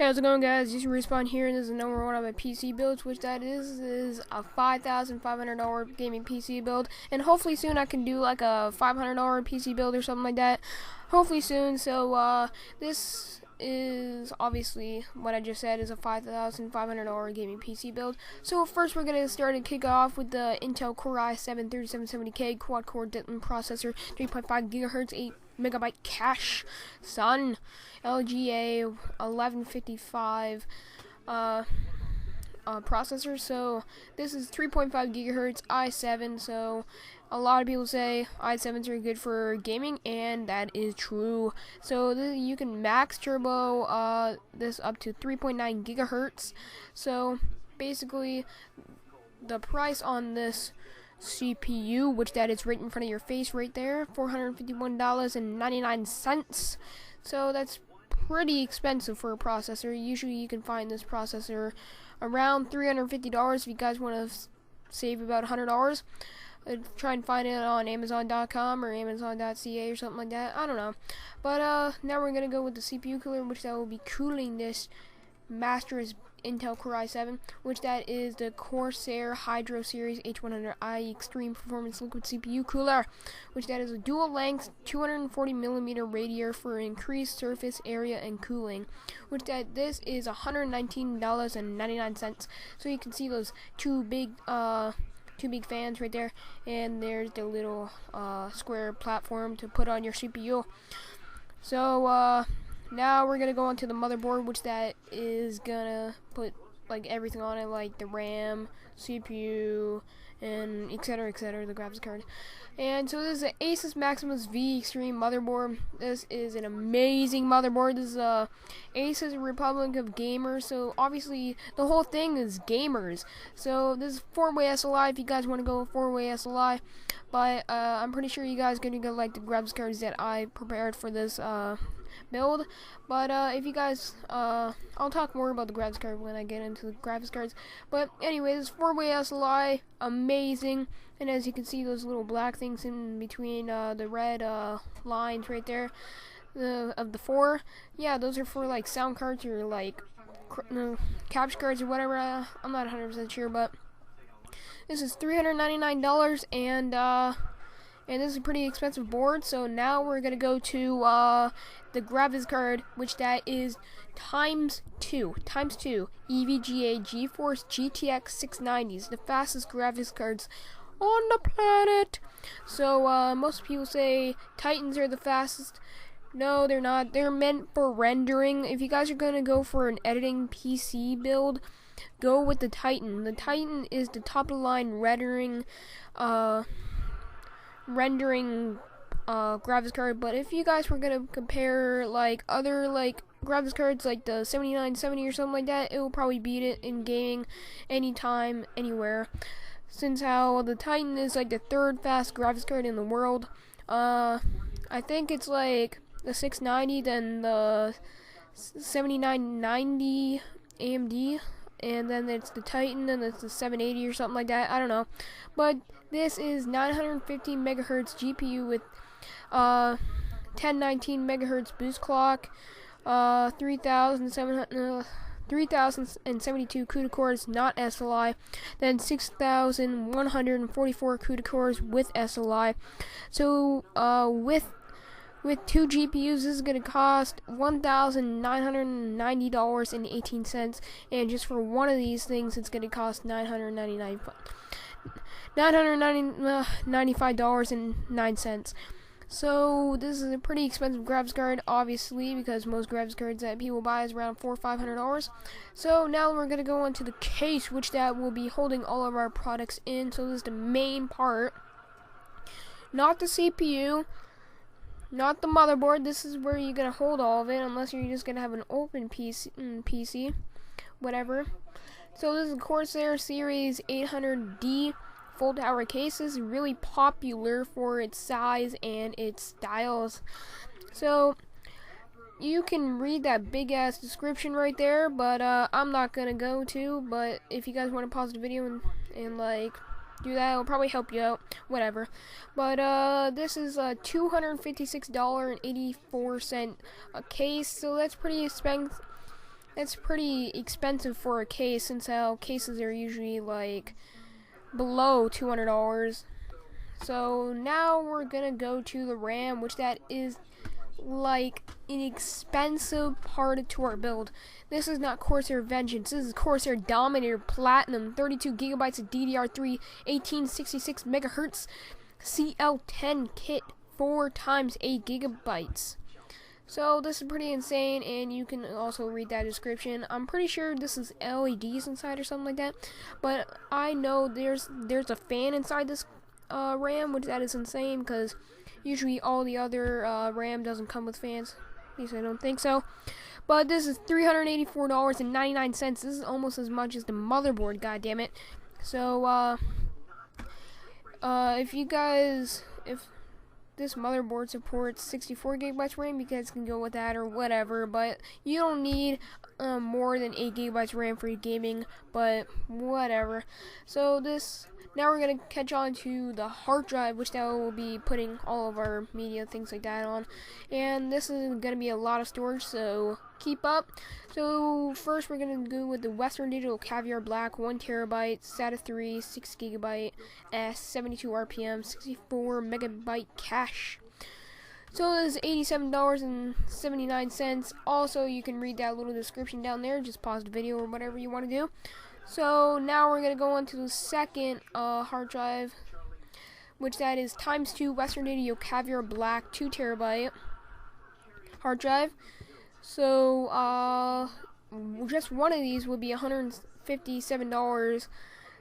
How's it going, guys? Just Respawn here, and this is number one of my PC builds, which that is a $5,500 gaming PC build, and hopefully soon I can do like a $500 PC build or something like that. Hopefully soon. So this is obviously what I just said is a $5,500 gaming PC build. So first we're gonna start and kick off with the Intel Core i7 3770K quad-core Denton processor, 3.5 GHz, 8 MB cache, son. LGA 1155 processor. So this is 3.5 GHz i7. So a lot of people say i7s are good for gaming, and that is true. So you can max turbo this up to 3.9 GHz. So basically, the price on this CPU, which that is right in front of your face right there, $451.99. So that's pretty expensive for a processor. Usually you can find this processor around $350 if you guys want to save about $100. Try and find it on Amazon.com or Amazon.ca or something like that. I don't know. But now we're gonna go with the CPU cooler, which that will be cooling this master's Intel Core i7, which that is the Corsair Hydro Series H100i Extreme Performance Liquid CPU Cooler, which that is a dual length 240mm radiator for increased surface area and cooling, which that this is $119.99. So you can see those two big fans right there, and there's the little square platform to put on your CPU. So now we're gonna go on to the motherboard, which that is gonna put like everything on it, like the RAM, CPU, and etc, the graphics card. And so this is an Asus Maximus V Extreme motherboard. This is an amazing motherboard. This is a Asus Republic of Gamers. So obviously the whole thing is gamers. So this is 4-way SLI if you guys want to go 4-way SLI. But I'm pretty sure you guys are gonna go like the graphics cards that I prepared for this build. But if you guys I'll talk more about the graphics card when I get into the graphics cards. But anyways, 4-way SLI, amazing. And as you can see, those little black things in between the red lines right there of the 4, yeah, those are for like sound cards or like capture cards or whatever. I'm not 100% sure, but this is $399, and this is a pretty expensive board. So now we're gonna go to the graphics card, which that is times two EVGA GeForce GTX 690s, the fastest graphics cards on the planet. So most people say Titans are the fastest. No, they're not. They're meant for rendering. If you guys are gonna go for an editing PC build, go with the Titan. The Titan is the top of the line rendering graphics card. But if you guys were gonna compare like other like graphics cards like the 7970 or something like that, it will probably beat it in gaming anytime, anywhere. Since how the Titan is like the third fast graphics card in the world. I think it's like the 690, then the 7990 AMD, and then it's the Titan, and it's the 780 or something like that. I don't know. But this is 950 megahertz GPU with 1019 megahertz boost clock, 3072 CUDA cores, not SLI, then 6144 CUDA cores with SLI. So with two GPUs, this is going to cost $1,990.18, and just for one of these things, it's going to cost $995.09. So this is a pretty expensive graphics card, obviously, because most graphics cards that people buy is around $400 or $500. So now we're going to go on to the case, which that will be holding all of our products in. So this is the main part, not the CPU, not the motherboard. This is where you're going to hold all of it, unless you're just going to have an open PC, whatever. So this is a Corsair Series 800D full tower case. Is really popular for its size and its styles. So you can read that big ass description right there, but I'm not gonna go to. But if you guys want to pause the video and like do that, it'll probably help you out, whatever. But this is a $256.84 a case, so that's pretty It's pretty expensive for a case, since how cases are usually like below $200. So now we're gonna go to the RAM, which that is like an expensive part to our build. This is not Corsair Vengeance, this is Corsair Dominator Platinum, 32 gigabytes of DDR3, 1866 megahertz CL10 kit, 4 times 8 gigabytes. So this is pretty insane, and you can also read that description. I'm pretty sure this is LEDs inside or something like that, but I know there's a fan inside this RAM, which that is insane, because usually all the other RAM doesn't come with fans. At least I don't think so. But this is $384.99. This is almost as much as the motherboard, goddammit. So if this motherboard supports 64 gigabytes RAM, you guys can go with that or whatever, but you don't need more than 8 gigabytes RAM for gaming, but whatever. So now we're going to catch on to the hard drive, which that will be putting all of our media, things like that on. And this is going to be a lot of storage, so keep up. So first we're going to go with the Western Digital Caviar Black, 1 terabyte, SATA 3, 6 gigabyte, S, 72 RPM, 64 megabyte cache. So this is $87.79. Also, you can read that little description down there. Just pause the video or whatever you want to do. So now we're going to go on to the second hard drive, which that is ×2 Western Digital Caviar Black 2 terabyte hard drive. So just one of these would be $157.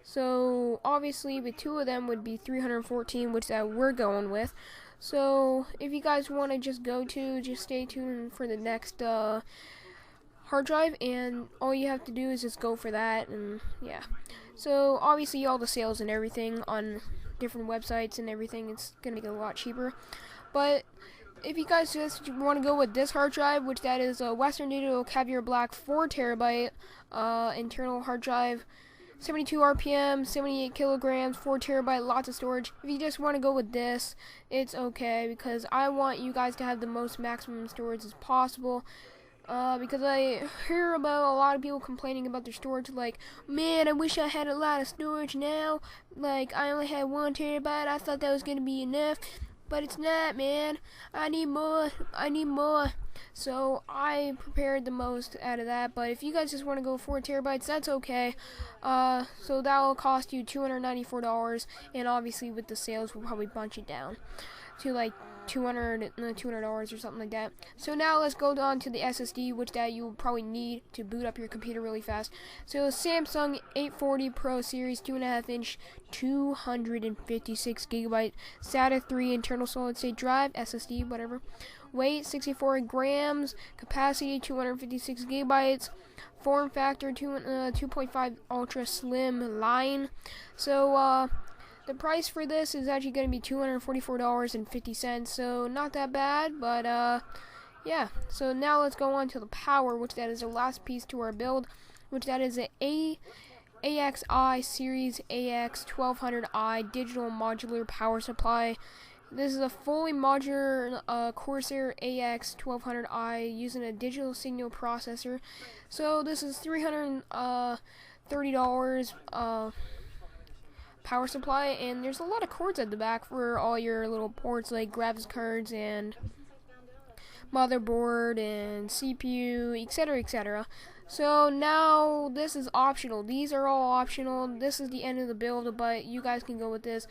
So obviously with two of them would be $314, which that we're going with. So if you guys want to just stay tuned for the next hard drive, and all you have to do is just go for that. And yeah, so obviously all the sales and everything on different websites and everything, it's gonna get a lot cheaper. But if you guys just want to go with this hard drive, which that is a Western Digital Caviar Black 4 terabyte internal hard drive, 72 RPM, 78 kilograms, 4 terabyte, lots of storage. If you just want to go with this, it's okay, because I want you guys to have the most maximum storage as possible. Because I hear about a lot of people complaining about their storage, like, man, I wish I had a lot of storage now. Like, I only had 1 terabyte. I thought that was going to be enough, but it's not, man. I need more. So I prepared the most out of that. But if you guys just want to go 4 terabytes, that's okay. So that will cost you $294, and obviously with the sales, we'll probably bunch it down to like $200 or something like that. So now let's go on to the SSD, which that you'll probably need to boot up your computer really fast. So Samsung 840 Pro Series 2.5 inch 256 gigabyte SATA 3 internal solid state drive, SSD, whatever. Weight 64 grams, capacity 256 gigabytes, form factor 2.5 ultra slim line. So the price for this is actually going to be $244.50, so not that bad, but yeah. So now let's go on to the power, which that is the last piece to our build, which that is an AXI Series AX1200i digital modular power supply. This is a fully modular Corsair AX1200i using a digital signal processor. So this is $330 power supply, and there's a lot of cords at the back for all your little ports like graphics cards and motherboard and CPU, etc., etc. So now this is optional. These are all optional. This is the end of the build, but you guys can go with this.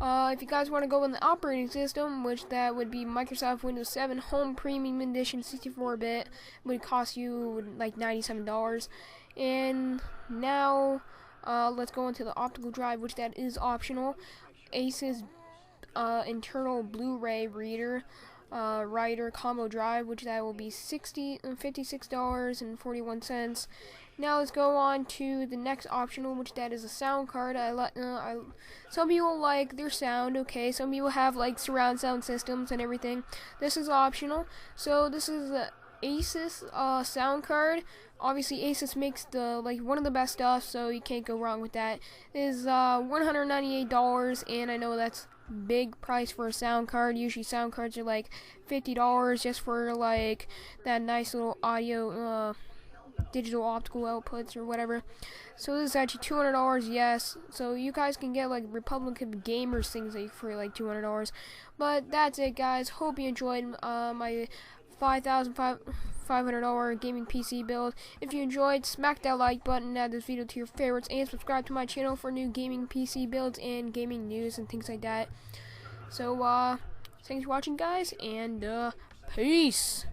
If you guys want to go in the operating system, which that would be Microsoft Windows 7 Home Premium Edition 64-bit, would cost you like $97. And now let's go into the optical drive, which that is optional. Asus internal Blu-ray reader writer combo drive, which that will be $56.41. Now let's go on to the next optional, which that is a sound card. Some people like their sound, okay. Some people have like surround sound systems and everything. This is optional. So this is the Asus sound card. Obviously Asus makes one of the best stuff, so you can't go wrong with that. It is $198, and I know that's big price for a sound card. Usually sound cards are like $50 just for like that nice little audio digital optical outputs or whatever. So this is actually $200, yes. So you guys can get like Republican Gamers things like for like $200. But that's it, guys. Hope you enjoyed my $5,500 gaming PC build. If you enjoyed, smack that like button, add this video to your favorites, and subscribe to my channel for new gaming PC builds and gaming news and things like that. So thanks for watching, guys, and peace.